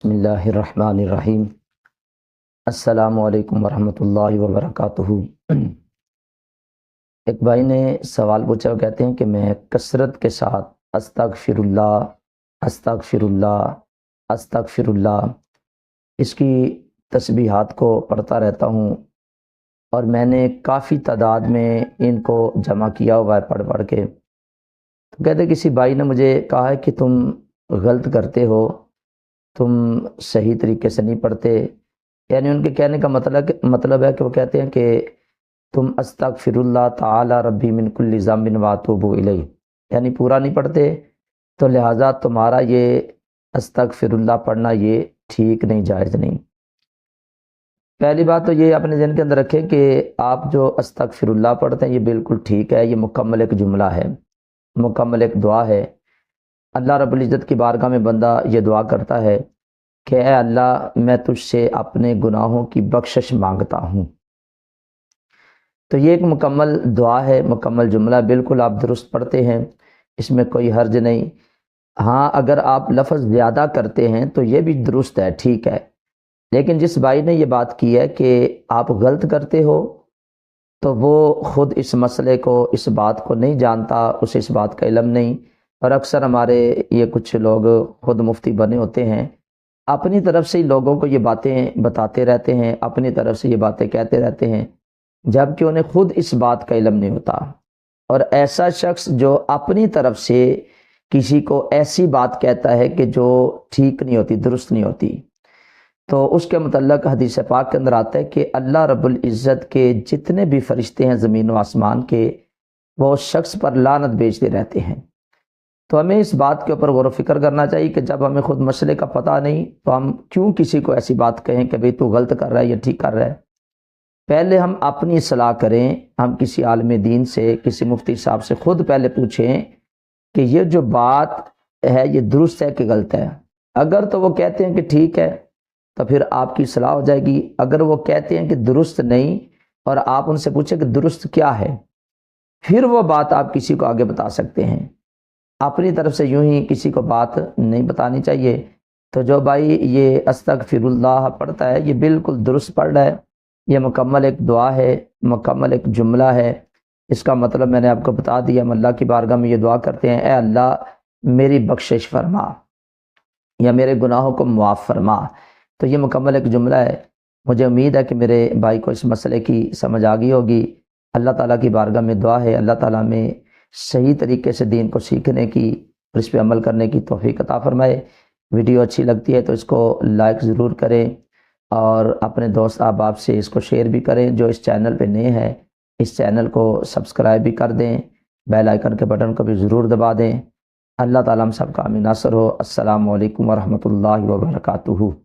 بسم اللہ الرحمن الرحیم۔ السلام علیکم ورحمۃ اللہ وبرکاتہ۔ ایک بھائی نے سوال پوچھا، وہ کہتے ہیں کہ میں کثرت کے ساتھ استغفر اللہ استغفر اللہ استغفر اللہ اس کی تسبیحات کو پڑھتا رہتا ہوں، اور میں نے کافی تعداد میں ان کو جمع کیا ہوا ہے پڑھ پڑھ کے۔ تو کہتے کسی بھائی نے مجھے کہا ہے کہ تم غلط کرتے ہو، تم صحیح طریقے سے نہیں پڑھتے، یعنی ان کے کہنے کا مطلب ہے کہ وہ کہتے ہیں کہ تم استغفر اللہ تعالی ربی من کل ذنب واتوب الیہ، یعنی پورا نہیں پڑھتے، تو لہٰذا تمہارا یہ استغفر اللہ پڑھنا یہ ٹھیک نہیں، جائز نہیں۔ پہلی بات تو یہ اپنے ذہن کے اندر رکھے کہ آپ جو استغفر اللہ پڑھتے ہیں یہ بالکل ٹھیک ہے، یہ مکمل ایک جملہ ہے، مکمل ایک دعا ہے۔ اللہ رب العزت کی بارگاہ میں بندہ یہ دعا کرتا ہے کہ اے اللہ، میں تجھ سے اپنے گناہوں کی بخشش مانگتا ہوں۔ تو یہ ایک مکمل دعا ہے، مکمل جملہ، بالکل آپ درست پڑھتے ہیں، اس میں کوئی حرج نہیں۔ ہاں، اگر آپ لفظ زیادہ کرتے ہیں تو یہ بھی درست ہے، ٹھیک ہے، لیکن جس بھائی نے یہ بات کی ہے کہ آپ غلط کرتے ہو، تو وہ خود اس مسئلے کو، اس بات کو نہیں جانتا، اسے اس بات کا علم نہیں۔ اور اکثر ہمارے یہ کچھ لوگ خود مفتی بنے ہوتے ہیں، اپنی طرف سے ہی لوگوں کو یہ باتیں بتاتے رہتے ہیں، اپنی طرف سے یہ باتیں کہتے رہتے ہیں، جبکہ انہیں خود اس بات کا علم نہیں ہوتا۔ اور ایسا شخص جو اپنی طرف سے کسی کو ایسی بات کہتا ہے کہ جو ٹھیک نہیں ہوتی، درست نہیں ہوتی، تو اس کے متعلق حدیث پاک کے اندر آتا ہے کہ اللہ رب العزت کے جتنے بھی فرشتے ہیں زمین و آسمان کے، وہ اس شخص پر لعنت بھیجتے رہتے ہیں۔ تو ہمیں اس بات کے اوپر غور و فکر کرنا چاہیے کہ جب ہمیں خود مسئلے کا پتہ نہیں تو ہم کیوں کسی کو ایسی بات کہیں کہ بھئی تو غلط کر رہا ہے یا ٹھیک کر رہا ہے۔ پہلے ہم اپنی اصلاح کریں، ہم کسی عالم دین سے، کسی مفتی صاحب سے خود پہلے پوچھیں کہ یہ جو بات ہے یہ درست ہے کہ غلط ہے۔ اگر تو وہ کہتے ہیں کہ ٹھیک ہے تو پھر آپ کی اصلاح ہو جائے گی، اگر وہ کہتے ہیں کہ درست نہیں اور آپ ان سے پوچھیں کہ درست کیا ہے، پھر وہ بات آپ کسی کو آگے بتا سکتے ہیں۔ اپنی طرف سے یوں ہی کسی کو بات نہیں بتانی چاہیے۔ تو جو بھائی یہ استغفر اللہ پڑھتا ہے یہ بالکل درست پڑھ رہا ہے، یہ مکمل ایک دعا ہے، مکمل ایک جملہ ہے۔ اس کا مطلب میں نے آپ کو بتا دیا۔ ہم اللہ کی بارگاہ میں یہ دعا کرتے ہیں، اے اللہ میری بخشش فرما یا میرے گناہوں کو معاف فرما۔ تو یہ مکمل ایک جملہ ہے۔ مجھے امید ہے کہ میرے بھائی کو اس مسئلے کی سمجھ آ گئی ہوگی۔ اللہ تعالیٰ کی بارگاہ میں دعا ہے اللہ تعالیٰ میں صحیح طریقے سے دین کو سیکھنے کی اور اس پہ عمل کرنے کی توفیق عطا فرمائے۔ ویڈیو اچھی لگتی ہے تو اس کو لائک ضرور کریں، اور اپنے دوست احباب سے اس کو شیئر بھی کریں۔ جو اس چینل پہ نئے ہیں اس چینل کو سبسکرائب بھی کر دیں، بیل آئیکن کے بٹن کو بھی ضرور دبا دیں۔ اللہ تعالیٰ ہم سب کا حامی ناصر ہو۔ السلام علیکم ورحمۃ اللہ وبرکاتہ۔